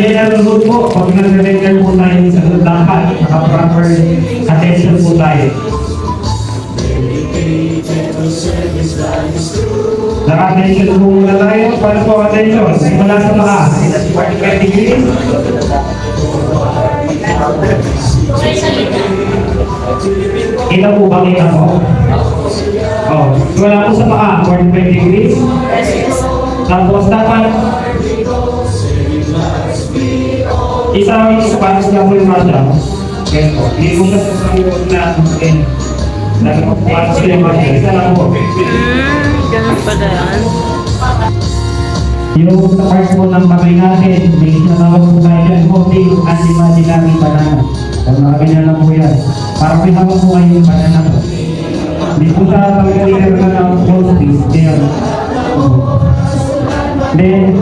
general rule po, pag nag-render po tayo sa dapat, naka-proper attention po tayo. Naka-attention po muna tayo. Paano po attention? Simula sa taas. 45 degrees. Kita po ba? Kita po? Oh, wala po sa paa, 45 degrees. Tapos dapat isang Spanish na po yung masya. Okay po. Hindi po siya sa sagot na dahil magpapasok sila yung masya. Isa lang po. Ganun pala yan. Yung sa part po ng kamay natin, may sinatawag po tayo dyan, holding anti-imaginary banana. Pag nakaganyan lang po yan. Para pinawag po kayo yung banana po. Hindi po sa pag-leader ka ng close piece, kaya then,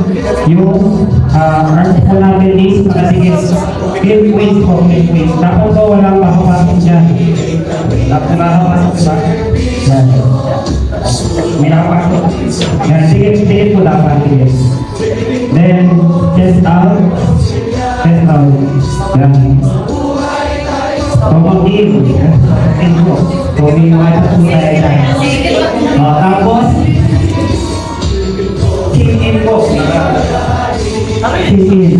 yung arms po natin is makasigit flip waist po, flip waist. Tapos po walang makapasok dyan. Tapos makapasok ba? Yan. May nakapasok. Yan, sigit po dapat. Then, chest out. Chest out. Yan. Pumag-in. Pumag-in po. Pumag-in po tayo dyan. Tapos, in po. In.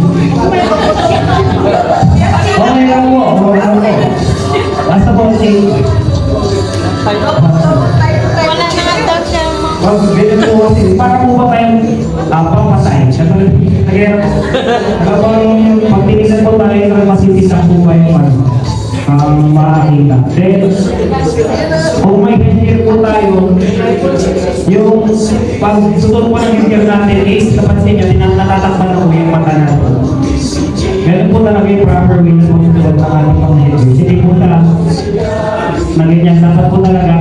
Okay lang po. Okay lang po. Basta po in. Wala naman daw siya mga... Wag, ganyan po kasi. Para po ba kayong pamatay? Kaya kapag pagtinisan po tayo na masisisan po kayo makakita. Then, kung may headgear po tayo, yung pag susunod po ng headgear natin is, napansin nyo, natatakpan na po yung mata natin. Ganun po talaga yung proper way na susunod ng ating pang headgear. Hindi po siya na ganyan. Dapat po talaga,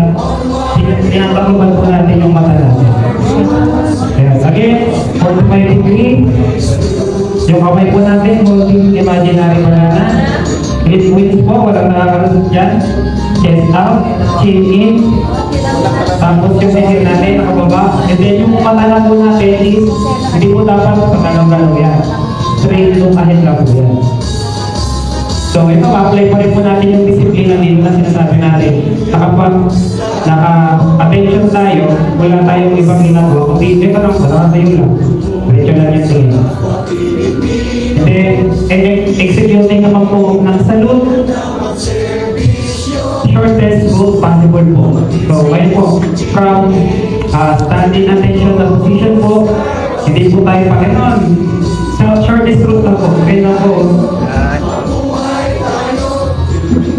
tinatakuban po natin yung mata natin. Yes. Again, 45 degree. Yung kamay po natin, holding imaginary banana. Flip waist po, walang nakakaroon dyan. Chest out, chin in. Tapos yung head natin, nakababa. And then yung mata lang po natin is, hindi po dapat pagkalaw-galaw yan. Straight look ahead lang po yan. So ito, apply pa rin po natin yung disiplina dito na sinasabi natin. Na kapag naka-attention tayo, wala tayong ibang ginagawa. Kung hindi ka lang po, nakatayo lang. Diretso lang yung tingin. And then, executing naman po ng salute. Shortest route possible po. So, ngayon po, from standing attention na position po, hindi po tayo pa ganon. So, shortest route na po. Ngayon na po.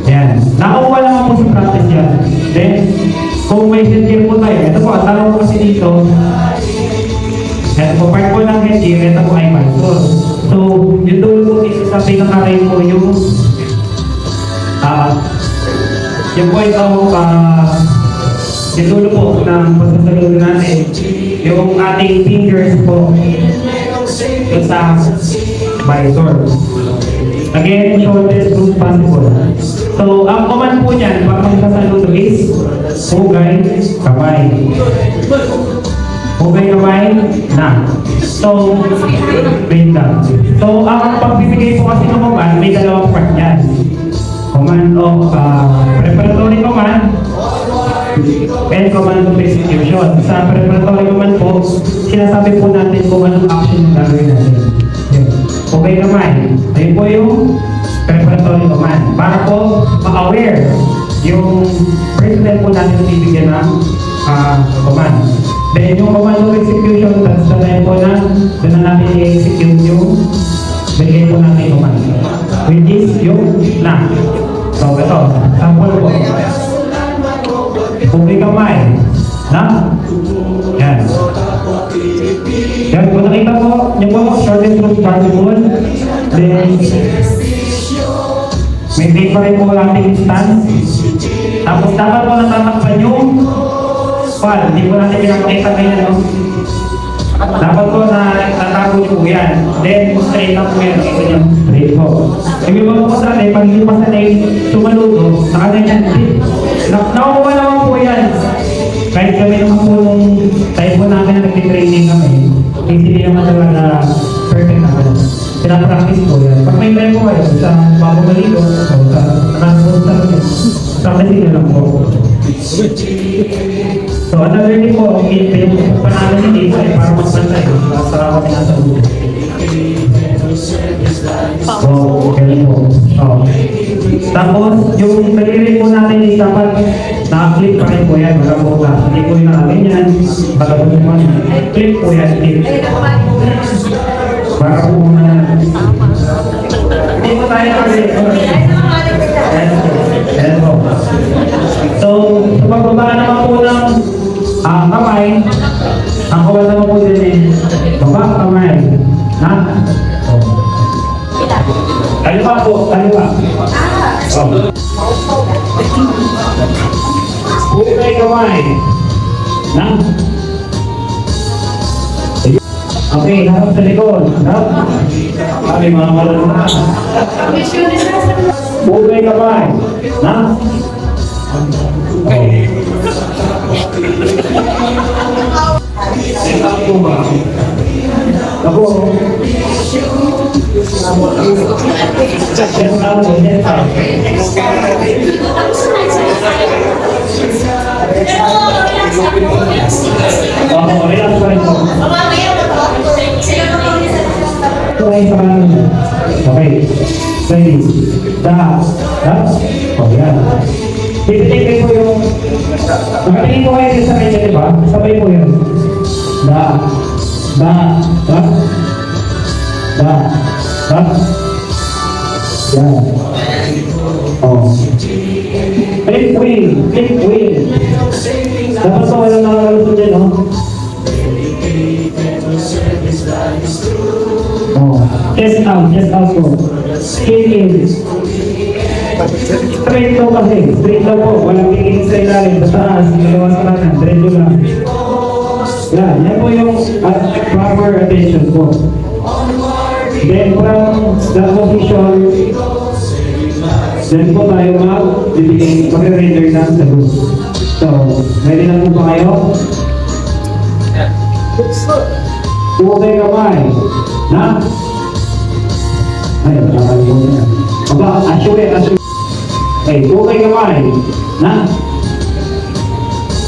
Yan. Nakuha naman po sa practice yan. Then, kung may headgear po tayo, ito po, ang tanong po kasi dito, ito po, part po ng headgear, ito po ay malsur. So, yung dulo po dito sa pinakaray po yung po itong yung dulo po ng pagsasaludo natin, yung ating fingers po yung sa visor. Again, shortest route possible. So, ang command po niyan, pag magsasaludo is hugay, kamay. Hugay, kamay, na. So, wait lang. So, ang pagbibigay po kasi ng command, may dalawang part yan. Command of preparatory command and command of execution. Sa preparatory command po, sinasabi po natin kung anong action yung gagawin natin. Okay naman, ayun po yung preparatory command. Para po ma-aware yung personnel po natin na bibigyan ng command. Then yung command of execution, that's the time po na doon na natin i-execute yung bigay po natin command. Which is yung na. So ito, sample po. Hugay kamay. Na? Yan. Yan, kung nakita po, yung po, shortest route possible. Then, may break pa rin po ating stance. Tapos dapat po natatakpan yung pal. Hindi po natin pinakita ngayon, no? Dapat po na tatago nyo po yan. Then, straight lang po yan. Ito nyo, straight po. Yung iba po sa atin, pag hindi pa sa atin sumaluto, nakaganyan. Nakukuha naman po yan. Kahit kami naman po nung time po namin na nag-training kami, hindi naman talaga perfect naman. pinapractice po yan. Pag may time po kayo sa bago maligo, o sa transport sa kanya, practice nyo lang po. So, another thing po, panalo ni Dave ay para mas bantay sa kami nasa ulo. So, ganun po. Oh. Tapos, yung nalilin po natin is dapat naka-clip pa rin po yan. Wala po ka. Hindi po yung nakaganyan. Baka po naman. Clip po yan. Clip. Para po muna. Hindi po tayo nakaganyan. Ayan po. So, sa pagbaba naman po ng kamay, ang kawal naman po din eh. Baba, kamay. Ha? Kaliwa po, kaliwa. Buhay kamay. Na? Okay, harap sa likod. Harap. Kami mga malala na. Buhay kamay. Na? Ako ba? Ako. Okay. Ready. Dah. Oh ya. Titik po yung nakatingin po kayo sa kanya, di ba? Sabay po yun. Da. Yan. Oh. Flip wheel. Dapat pa walang nakakalusot dyan, no? Oh. Chest out po. Skin in. Straight daw kasi. Straight daw po. Walang kikinig sa ilalim. Sa taas. Dalawang kanan. Diretso lang. Yan po yung proper attention po. Then from that position, then po tayo mag-render ng sagot. So, ready na po ba kayo? Tukay kamay. Na? Ay, nakakalimutan na yan. Aba, assure. Okay, tukay kamay. Na?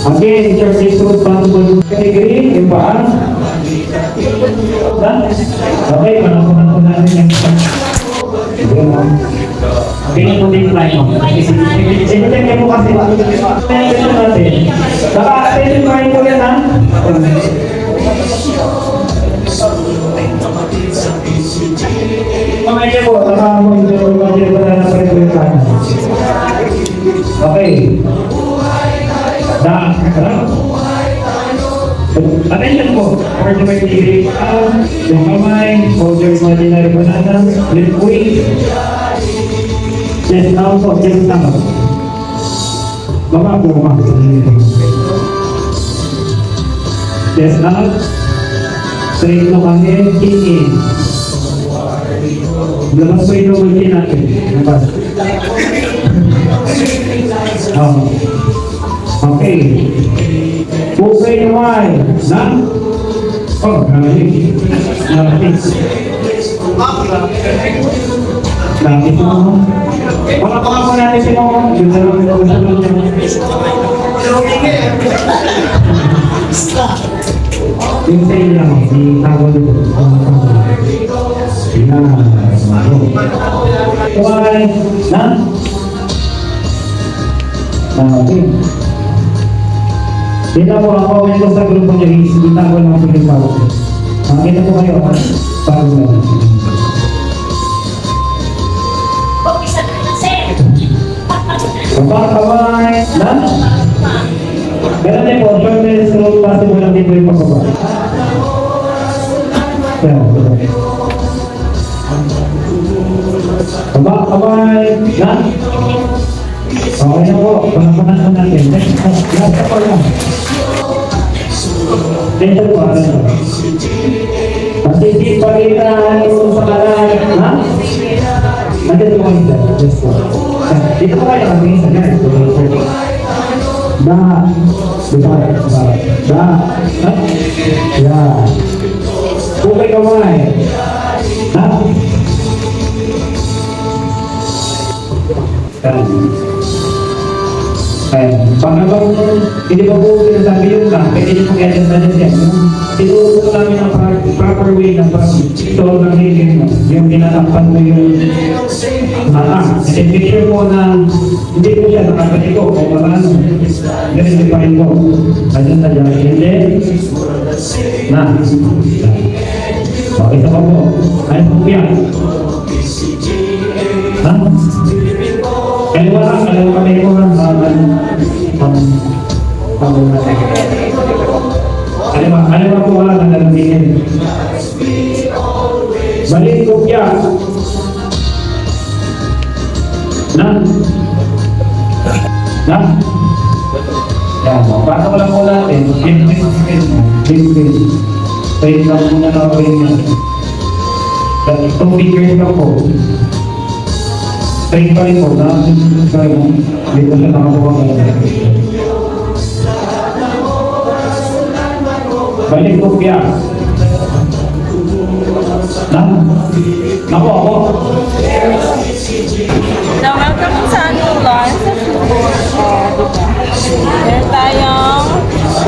Again, church is responsible to agree, yung paa. Okay, panapunan po natin yung okay, po din fly mo. Sinitin niya po kasi attention natin. Baka attention pa rin po yan, ha? Kamay niya po, baka mo yung na pa rin po yung plano. Okay. Attention po, for the degree yung kamay, hold your imaginary banana, lift weight, chest down po, chest down. Baba po, chest out, straight na kami, kick in. Labas po yung double chin natin. Labas. Okay. Pusay kamay. Na? Oh, galing. Lapis. Lapis mo. Baka po natin si Momo. Yung dalawang nagkasunod niya. Yung sa inyo lang. Si Tagol. Kamay. Na? Okay. Dito po ang comment ko sa grupo nyo is kita ko lang po yung bago. Makita po kayo bago na. Baba, kamay, na? Ganun din po, shoulders roll, possible lang dito yung pagkaba. Baba, kamay, na? Okay na po, panapanan po natin. Last po lang. Dito po, masisip pa rin yung sa kanan, ha? Nandito po kayo dyan. Dito po kayo nakabingin sa ganyan. Dito kayo. Ha? Yan. Bukay kamay. Ha? Pangabang, hindi ba po sinasabi yung lang, pwede niyo pong edit na din yan. Tinuro po namin ang proper way ng pag-store ng healing mo. Yung tinatakpan mo yung mata. And then make sure po na hindi po siya nakapatiko o paano. Ganito pa rin po. Ayun na dyan. And then, na. Okay, isa pa po. Ayun po yan. Ha? Kaliwa kami ko lang. Kaliwa po wala ng lalamihin. Balik kopya. Na? Yan mo. Paano ko lang po natin? Big. Wait lang muna na ako yun. Itong figures lang po. Straight pa rin po na. Hindi ko siya nakakuha ngayon. Balik kopya. Na? Naku ako. So, welcome sa lunch. Meron tayong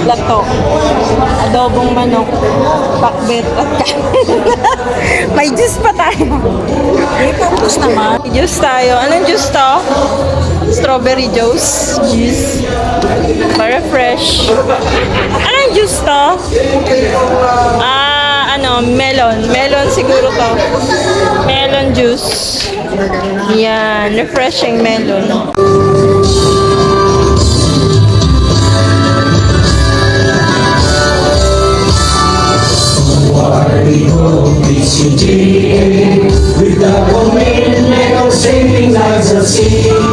lato. Adobong manok. Pakbet at kanin. May juice pa tayo. May purpose naman. May juice tayo. Anong juice to? Strawberry juice. Juice. Para fresh. Anong juice to? Melon. Melon siguro to. Melon juice. Yan. Refreshing melon. With the commitment of saving lives at sea.